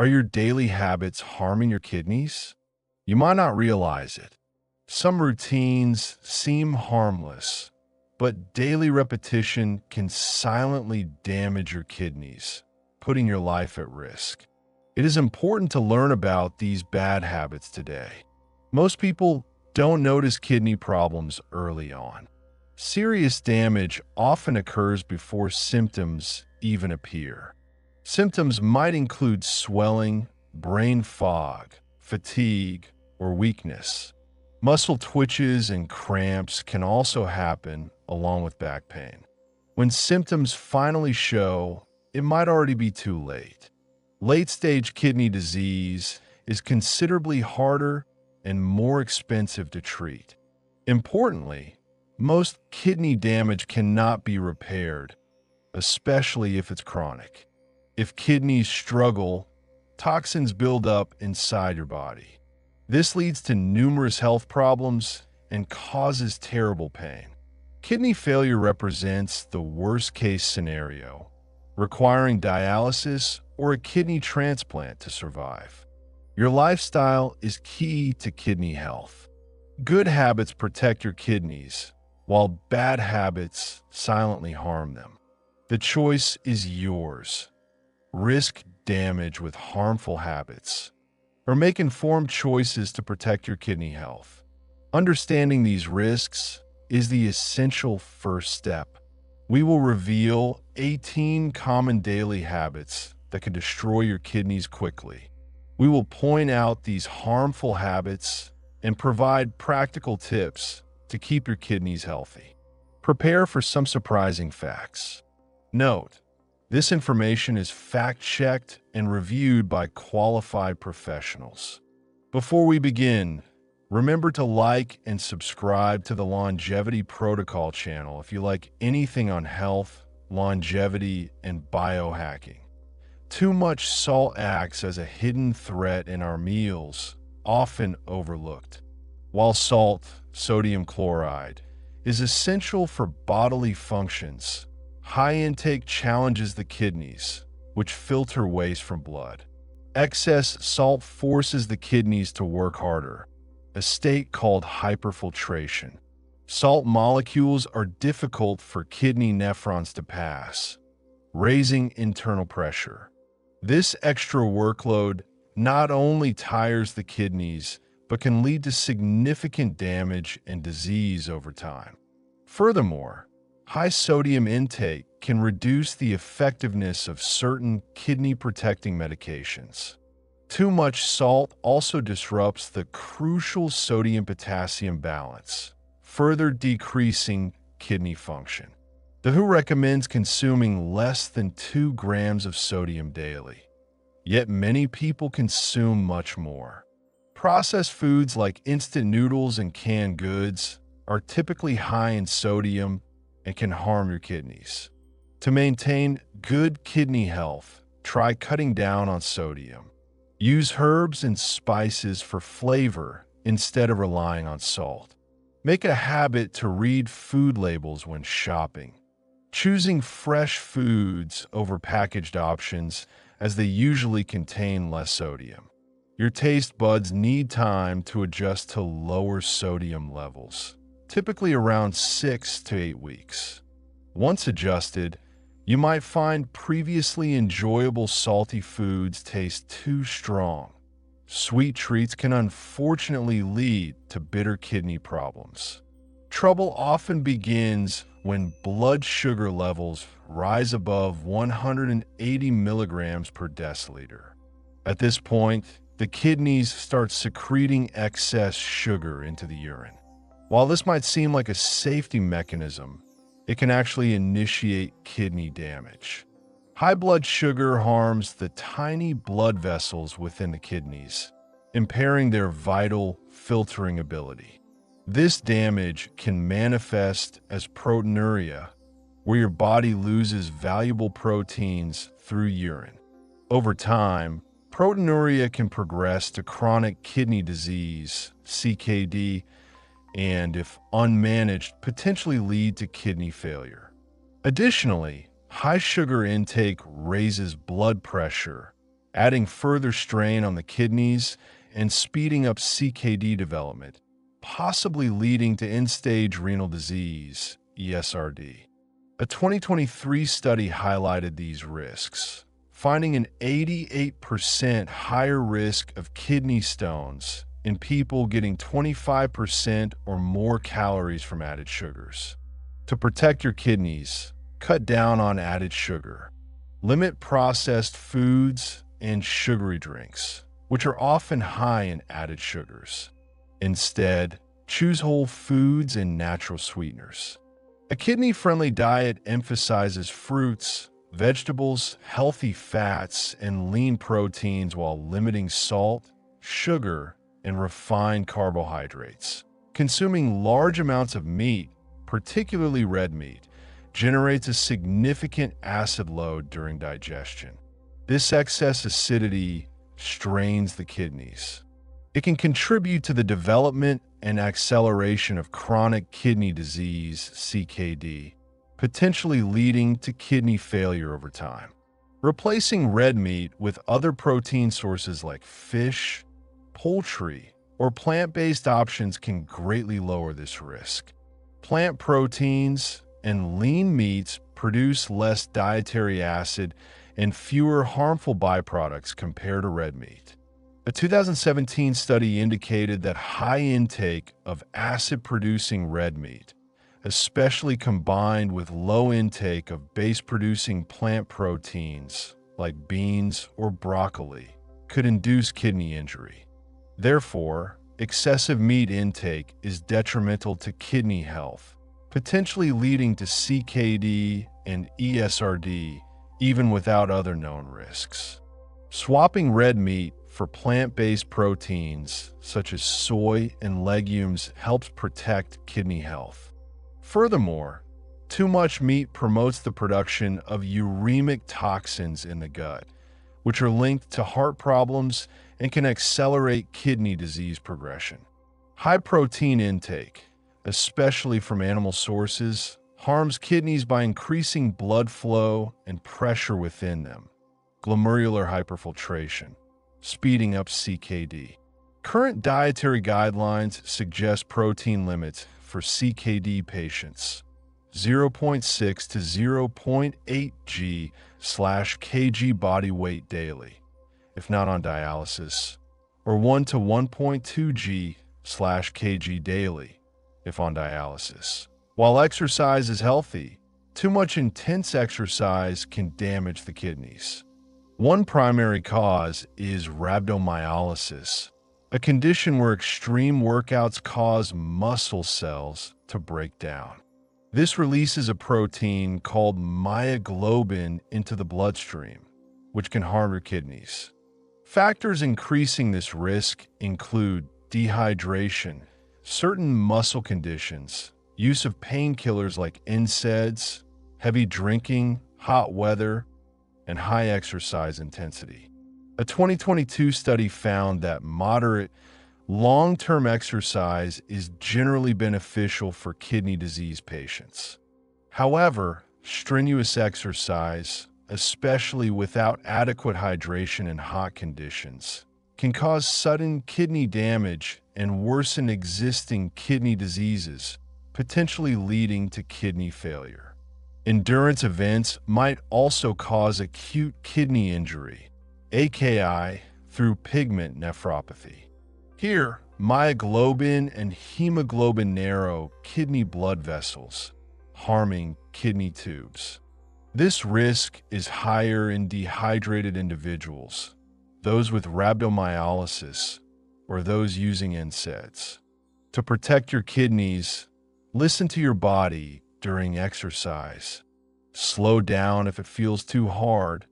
Are your daily habits harming your kidneys? You might not realize it. Some routines seem harmless, but daily repetition can silently damage your kidneys, putting your life at risk. It is important to learn about these bad habits today. Most people don't notice kidney problems early on. Serious damage often occurs before symptoms even appear. Symptoms might include swelling, brain fog, fatigue, or weakness. Muscle twitches and cramps can also happen along with back pain. When symptoms finally show, it might already be too late. Late-stage kidney disease is considerably harder and more expensive to treat. Importantly, most kidney damage cannot be repaired, especially if it's chronic. If kidneys struggle, toxins build up inside your body. This leads to numerous health problems and causes terrible pain. Kidney failure represents the worst-case scenario, requiring dialysis or a kidney transplant to survive. Your lifestyle is key to kidney health. Good habits protect your kidneys, while bad habits silently harm them. The choice is yours. Risk damage with harmful habits, or make informed choices to protect your kidney health. Understanding these risks is the essential first step. We will reveal 18 common daily habits that can destroy your kidneys quickly. We will point out these harmful habits and provide practical tips to keep your kidneys healthy. Prepare for some surprising facts. Note, this information is fact-checked and reviewed by qualified professionals. Before we begin, remember to like and subscribe to the Longevity Protocol channel if you like anything on health, longevity, and biohacking. Too much salt acts as a hidden threat in our meals, often overlooked. While salt, sodium chloride, is essential for bodily functions, high intake challenges the kidneys, which filter waste from blood. Excess salt forces the kidneys to work harder, a state called hyperfiltration. Salt molecules are difficult for kidney nephrons to pass, raising internal pressure. This extra workload not only tires the kidneys, but can lead to significant damage and disease over time. Furthermore, high sodium intake can reduce the effectiveness of certain kidney-protecting medications. Too much salt also disrupts the crucial sodium-potassium balance, further decreasing kidney function. The WHO recommends consuming less than 2 grams of sodium daily, yet many people consume much more. Processed foods like instant noodles and canned goods are typically high in sodium and can harm your kidneys. To maintain good kidney health, try cutting down on sodium. Use herbs and spices for flavor instead of relying on salt. Make a habit to read food labels when shopping, choosing fresh foods over packaged options as they usually contain less sodium. Your taste buds need time to adjust to lower sodium levels, typically around 6 to 8 weeks. Once adjusted, you might find previously enjoyable salty foods taste too strong. Sweet treats can unfortunately lead to bitter kidney problems. Trouble often begins when blood sugar levels rise above 180 milligrams per deciliter. At this point, the kidneys start secreting excess sugar into the urine. While this might seem like a safety mechanism, it can actually initiate kidney damage. High blood sugar harms the tiny blood vessels within the kidneys, impairing their vital filtering ability. This damage can manifest as proteinuria, where your body loses valuable proteins through urine. Over time, proteinuria can progress to chronic kidney disease, CKD, and if unmanaged, potentially lead to kidney failure. Additionally, high sugar intake raises blood pressure, adding further strain on the kidneys and speeding up CKD development, possibly leading to end-stage renal disease, ESRD. A 2023 study highlighted these risks, finding an 88% higher risk of kidney stones in people getting 25% or more calories from added sugars. To protect your kidneys, cut down on added sugar. Limit processed foods and sugary drinks, which are often high in added sugars. Instead, choose whole foods and natural sweeteners. A kidney-friendly diet emphasizes fruits, vegetables, healthy fats, and lean proteins while limiting salt, sugar, and refined carbohydrates. Consuming large amounts of meat, particularly red meat, generates a significant acid load during digestion. This excess acidity strains the kidneys. It can contribute to the development and acceleration of chronic kidney disease, CKD, potentially leading to kidney failure over time. Replacing red meat with other protein sources like fish, poultry, or plant-based options can greatly lower this risk. Plant proteins and lean meats produce less dietary acid and fewer harmful byproducts compared to red meat. A 2017 study indicated that high intake of acid-producing red meat, especially combined with low intake of base-producing plant proteins like beans or broccoli, could induce kidney injury. Therefore, excessive meat intake is detrimental to kidney health, potentially leading to CKD and ESRD even without other known risks. Swapping red meat for plant-based proteins such as soy and legumes helps protect kidney health. Furthermore, too much meat promotes the production of uremic toxins in the gut, which are linked to heart problems and can accelerate kidney disease progression. High protein intake, especially from animal sources, harms kidneys by increasing blood flow and pressure within them, glomerular hyperfiltration, speeding up CKD. Current dietary guidelines suggest protein limits for CKD patients: 0.6 to 0.8 g/kg body weight daily, if not on dialysis, or 1 to 1.2 g/kg daily, if on dialysis. While exercise is healthy, too much intense exercise can damage the kidneys. One primary cause is rhabdomyolysis, a condition where extreme workouts cause muscle cells to break down. This releases a protein called myoglobin into the bloodstream, which can harm your kidneys. Factors increasing this risk include dehydration, certain muscle conditions, use of painkillers like NSAIDs, heavy drinking, hot weather, and high exercise intensity. A 2022 study found that moderate, long-term exercise is generally beneficial for kidney disease patients. However, strenuous exercise, especially without adequate hydration in hot conditions, can cause sudden kidney damage and worsen existing kidney diseases, potentially leading to kidney failure. Endurance events might also cause acute kidney injury, AKI, through pigment nephropathy. Here, myoglobin and hemoglobin narrow kidney blood vessels, harming kidney tubes. This risk is higher in dehydrated individuals, those with rhabdomyolysis, or those using NSAIDs. To protect your kidneys, listen to your body during exercise. Slow down if it feels too hard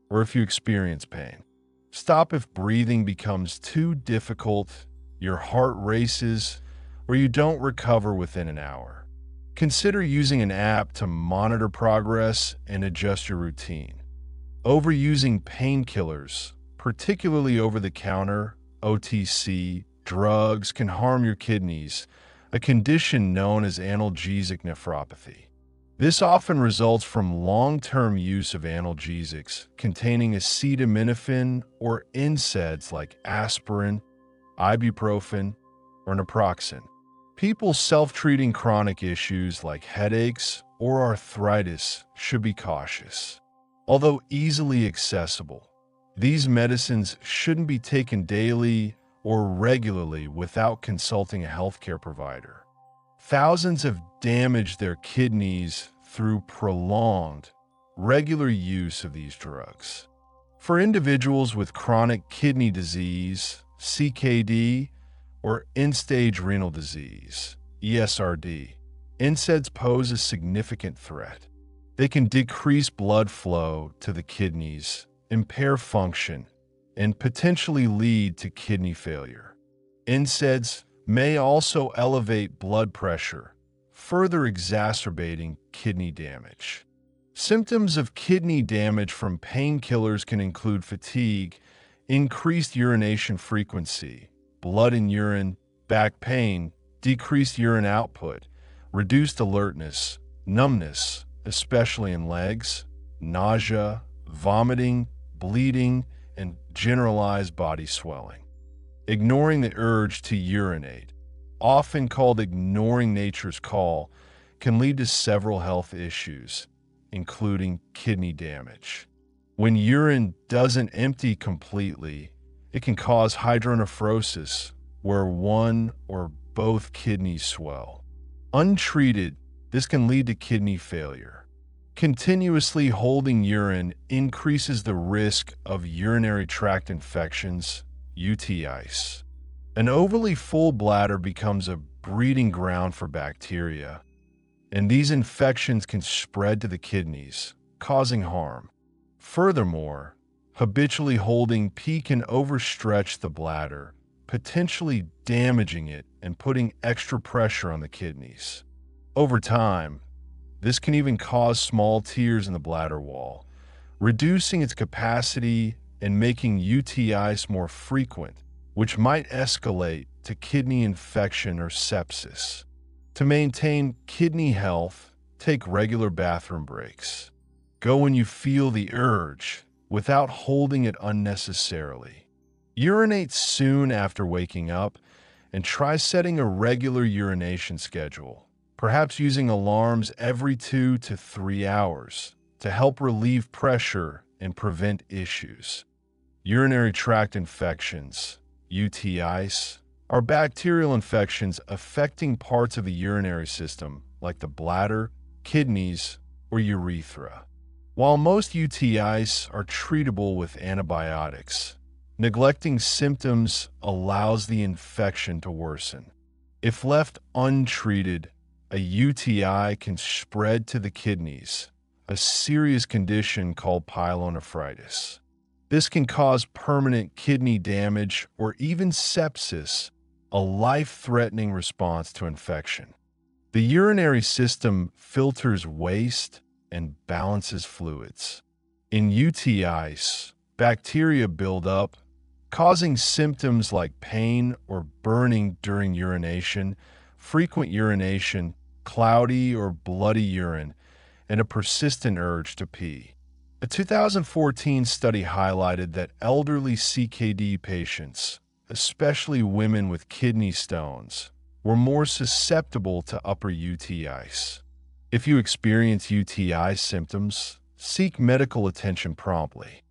or if you experience pain. Stop if breathing becomes too difficult, your heart races, or you don't recover within an hour. Consider using an app to monitor progress and adjust your routine. Overusing painkillers, particularly over-the-counter, OTC, drugs, can harm your kidneys, a condition known as analgesic nephropathy. This often results from long-term use of analgesics containing acetaminophen or NSAIDs like aspirin, ibuprofen, or naproxen. People self-treating chronic issues like headaches or arthritis should be cautious. Although easily accessible, these medicines shouldn't be taken daily or regularly without consulting a healthcare provider. Thousands have damaged their kidneys through prolonged, regular use of these drugs. For individuals with chronic kidney disease, CKD, or end-stage renal disease, ESRD, NSAIDs pose a significant threat. They can decrease blood flow to the kidneys, impair function, and potentially lead to kidney failure. NSAIDs may also elevate blood pressure, further exacerbating kidney damage. Symptoms of kidney damage from painkillers can include fatigue, increased urination frequency, blood in urine, back pain, decreased urine output, reduced alertness, numbness, especially in legs, nausea, vomiting, bleeding, and generalized body swelling. Ignoring the urge to urinate, often called ignoring nature's call, can lead to several health issues, including kidney damage. When urine doesn't empty completely, it can cause hydronephrosis, where one or both kidneys swell. Untreated, this can lead to kidney failure. Continuously holding urine increases the risk of urinary tract infections, UTIs. An overly full bladder becomes a breeding ground for bacteria, and these infections can spread to the kidneys, causing harm. Furthermore, habitually holding pee can overstretch the bladder, potentially damaging it and putting extra pressure on the kidneys. Over time, this can even cause small tears in the bladder wall, reducing its capacity and making UTIs more frequent, which might escalate to kidney infection or sepsis. To maintain kidney health, take regular bathroom breaks. Go when you feel the urge, without holding it unnecessarily. Urinate soon after waking up, and try setting a regular urination schedule, perhaps using alarms every 2 to 3 hours to help relieve pressure and prevent issues. Urinary tract infections, UTIs, are bacterial infections affecting parts of the urinary system like the bladder, kidneys, or urethra. While most UTIs are treatable with antibiotics, neglecting symptoms allows the infection to worsen. If left untreated, a UTI can spread to the kidneys, a serious condition called pyelonephritis. This can cause permanent kidney damage or even sepsis, a life-threatening response to infection. The urinary system filters waste and balances fluids. In UTIs, bacteria build up, causing symptoms like pain or burning during urination, frequent urination, cloudy or bloody urine, and a persistent urge to pee. A 2014 study highlighted that elderly CKD patients, especially women with kidney stones, were more susceptible to upper UTIs. If you experience UTI symptoms, seek medical attention promptly.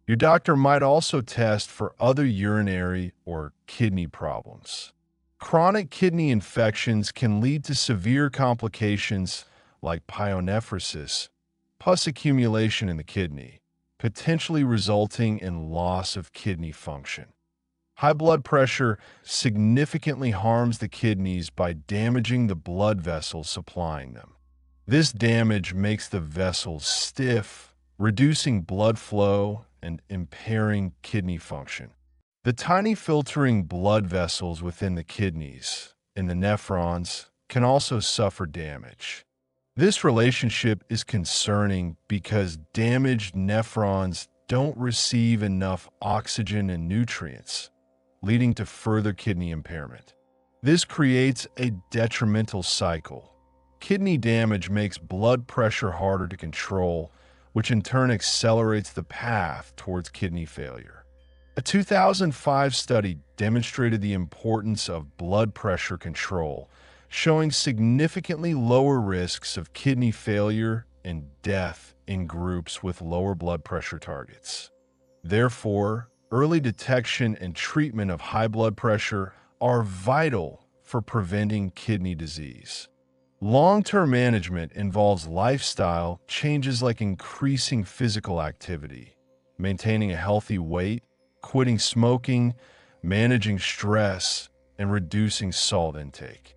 Your doctor might also test for other urinary or kidney problems. Chronic kidney infections can lead to severe complications like pyonephrosis, pus accumulation in the kidney, potentially resulting in loss of kidney function. High blood pressure significantly harms the kidneys by damaging the blood vessels supplying them. This damage makes the vessels stiff, reducing blood flow and impairing kidney function. The tiny filtering blood vessels within the kidneys and the nephrons can also suffer damage. This relationship is concerning because damaged nephrons don't receive enough oxygen and nutrients, leading to further kidney impairment. This creates a detrimental cycle. Kidney damage makes blood pressure harder to control, which in turn accelerates the path towards kidney failure. A 2005 study demonstrated the importance of blood pressure control, showing significantly lower risks of kidney failure and death in groups with lower blood pressure targets. Therefore, early detection and treatment of high blood pressure are vital for preventing kidney disease. Long-term management involves lifestyle changes like increasing physical activity, maintaining a healthy weight, quitting smoking, managing stress, and reducing salt intake.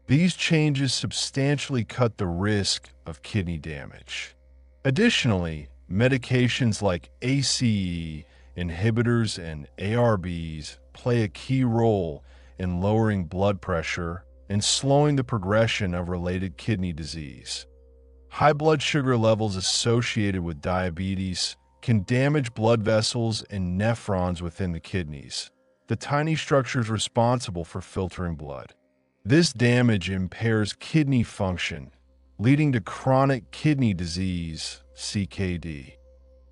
These changes substantially cut the risk of kidney damage. Additionally, medications like ACE inhibitors and ARBs play a key role in lowering blood pressure and slowing the progression of related kidney disease. High blood sugar levels associated with diabetes can damage blood vessels and nephrons within the kidneys, the tiny structures responsible for filtering blood. This damage impairs kidney function, leading to chronic kidney disease, CKD.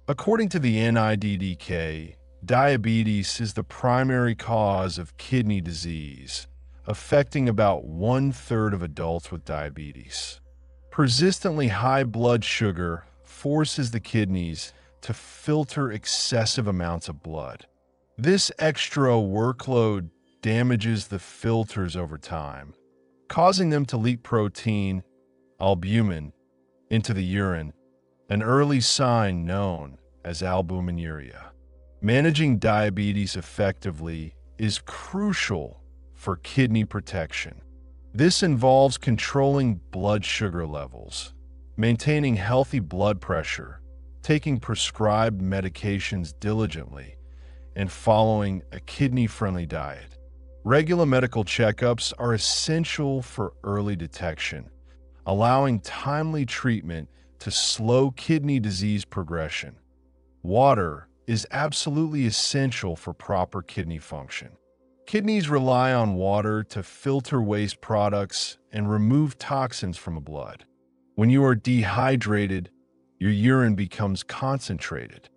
According to the NIDDK, diabetes is the primary cause of kidney disease, affecting about 1/3 of adults with diabetes. Persistently high blood sugar forces the kidneys to filter excessive amounts of blood. This extra workload damages the filters over time, causing them to leak protein, albumin, into the urine, an early sign known as albuminuria. Managing diabetes effectively is crucial for kidney protection. This involves controlling blood sugar levels, maintaining healthy blood pressure, taking prescribed medications diligently, and following a kidney-friendly diet. Regular medical checkups are essential for early detection, allowing timely treatment to slow kidney disease progression. Water is absolutely essential for proper kidney function. Kidneys rely on water to filter waste products and remove toxins from the blood. When you are dehydrated, your urine becomes concentrated.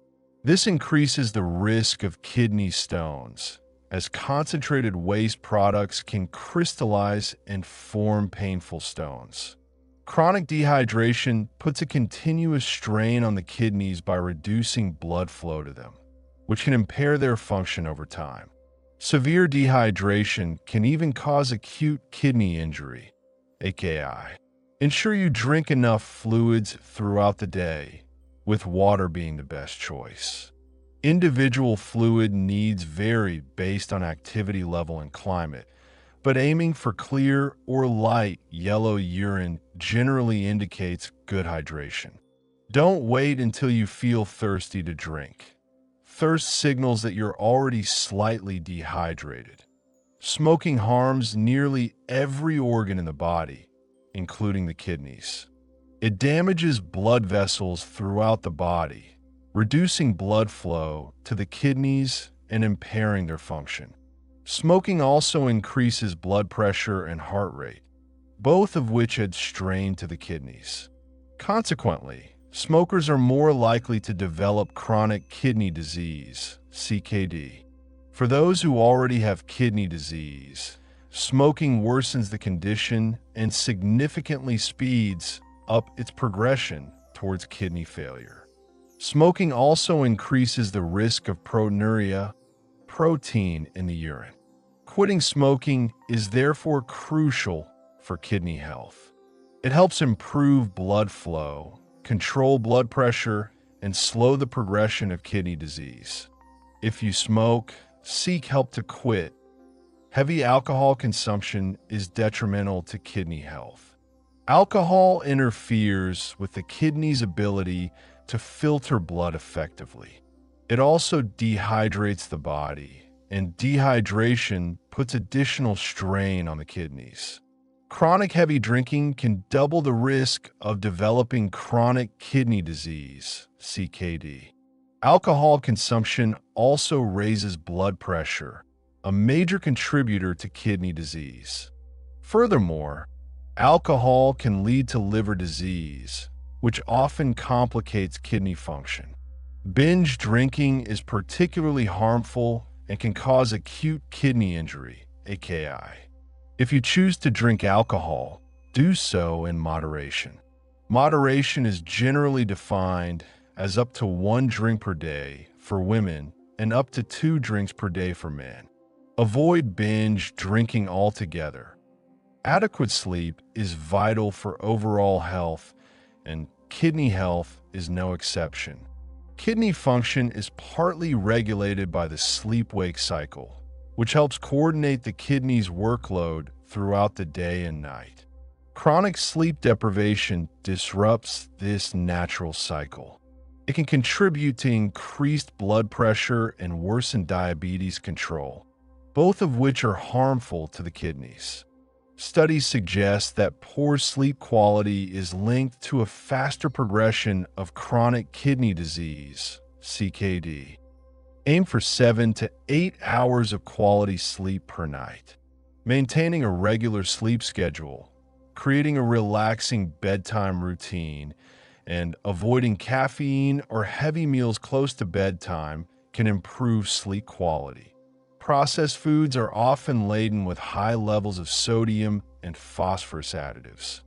This increases the risk of kidney stones, as concentrated waste products can crystallize and form painful stones. Chronic dehydration puts a continuous strain on the kidneys by reducing blood flow to them, which can impair their function over time. Severe dehydration can even cause acute kidney injury, AKI. Ensure you drink enough fluids throughout the day, with water being the best choice. Individual fluid needs vary based on activity level and climate, but aiming for clear or light yellow urine generally indicates good hydration. Don't wait until you feel thirsty to drink. Thirst signals that you're already slightly dehydrated. Smoking harms nearly every organ in the body, including the kidneys. It damages blood vessels throughout the body, reducing blood flow to the kidneys and impairing their function. Smoking also increases blood pressure and heart rate, both of which add strain to the kidneys. Consequently, smokers are more likely to develop chronic kidney disease, CKD. For those who already have kidney disease, smoking worsens the condition and significantly speeds up its progression towards kidney failure. Smoking also increases the risk of proteinuria, protein in the urine. Quitting smoking is therefore crucial for kidney health. It helps improve blood flow, control blood pressure, and slow the progression of kidney disease. If you smoke, seek help to quit. Heavy alcohol consumption is detrimental to kidney health. Alcohol interferes with the kidney's ability to filter blood effectively. It also dehydrates the body, and dehydration puts additional strain on the kidneys. Chronic heavy drinking can double the risk of developing chronic kidney disease, CKD. Alcohol consumption also raises blood pressure, a major contributor to kidney disease. Furthermore, Alcohol can lead to liver disease, which often complicates kidney function. Binge drinking is particularly harmful and can cause acute kidney injury, AKI. If you choose to drink alcohol, do so in moderation. Moderation is generally defined as up to 1 drink per day for women and up to 2 drinks per day for men. Avoid binge drinking altogether. Adequate sleep is vital for overall health, and kidney health is no exception. Kidney function is partly regulated by the sleep-wake cycle, which helps coordinate the kidney's workload throughout the day and night. Chronic sleep deprivation disrupts this natural cycle. It can contribute to increased blood pressure and worsened diabetes control, both of which are harmful to the kidneys. Studies suggest that poor sleep quality is linked to a faster progression of chronic kidney disease, CKD. Aim for 7 to 8 hours of quality sleep per night. Maintaining a regular sleep schedule, creating a relaxing bedtime routine, and avoiding caffeine or heavy meals close to bedtime can improve sleep quality. Processed foods are often laden with high levels of sodium and phosphorus additives.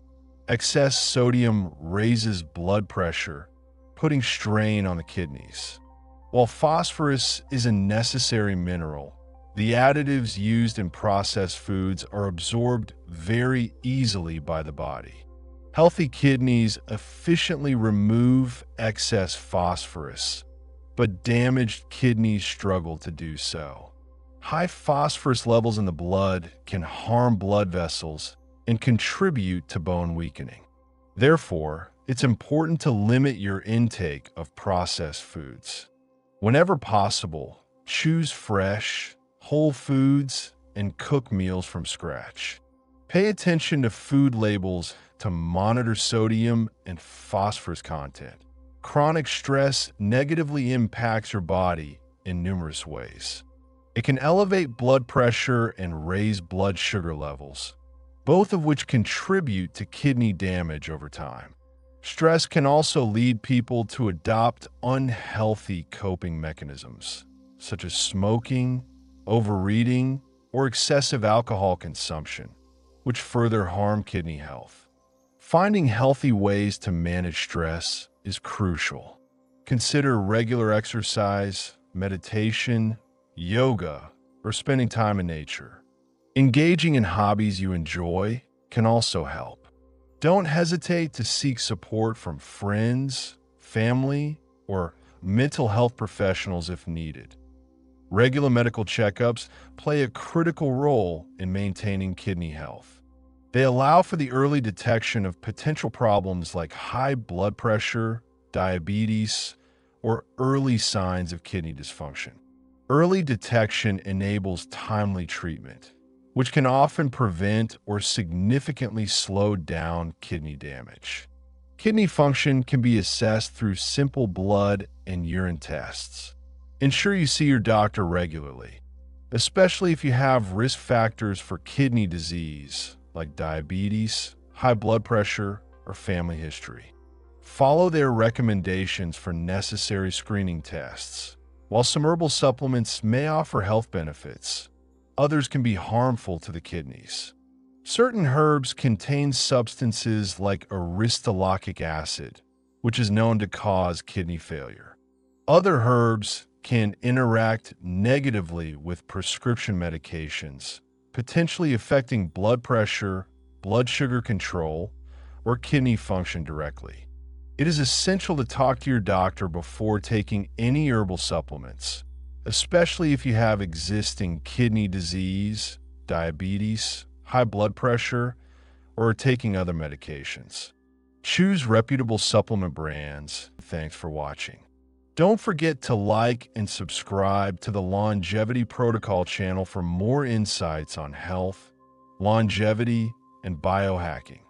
Excess sodium raises blood pressure, putting strain on the kidneys. While phosphorus is a necessary mineral, the additives used in processed foods are absorbed very easily by the body. Healthy kidneys efficiently remove excess phosphorus, but damaged kidneys struggle to do so. High phosphorus levels in the blood can harm blood vessels and contribute to bone weakening. Therefore, it's important to limit your intake of processed foods. Whenever possible, choose fresh, whole foods, and cook meals from scratch. Pay attention to food labels to monitor sodium and phosphorus content. Chronic stress negatively impacts your body in numerous ways. It can elevate blood pressure and raise blood sugar levels, both of which contribute to kidney damage over time. Stress can also lead people to adopt unhealthy coping mechanisms, such as smoking, overeating, or excessive alcohol consumption, which further harm kidney health. Finding healthy ways to manage stress is crucial. Consider regular exercise, meditation, yoga, or spending time in nature. Engaging in hobbies you enjoy can also help. Don't hesitate to seek support from friends, family, or mental health professionals if needed. Regular medical checkups play a critical role in maintaining kidney health. They allow for the early detection of potential problems like high blood pressure, diabetes, or early signs of kidney dysfunction. Early detection enables timely treatment, which can often prevent or significantly slow down kidney damage. Kidney function can be assessed through simple blood and urine tests. Ensure you see your doctor regularly, especially if you have risk factors for kidney disease like diabetes, high blood pressure, or family history. Follow their recommendations for necessary screening tests. While some herbal supplements may offer health benefits, others can be harmful to the kidneys. Certain herbs contain substances like aristolochic acid, which is known to cause kidney failure. Other herbs can interact negatively with prescription medications, potentially affecting blood pressure, blood sugar control, or kidney function directly. It is essential to talk to your doctor before taking any herbal supplements, especially if you have existing kidney disease, diabetes, high blood pressure, or are taking other medications. Choose reputable supplement brands. Thanks for watching. Don't forget to like and subscribe to the Longevity Protocol channel for more insights on health, longevity, and biohacking.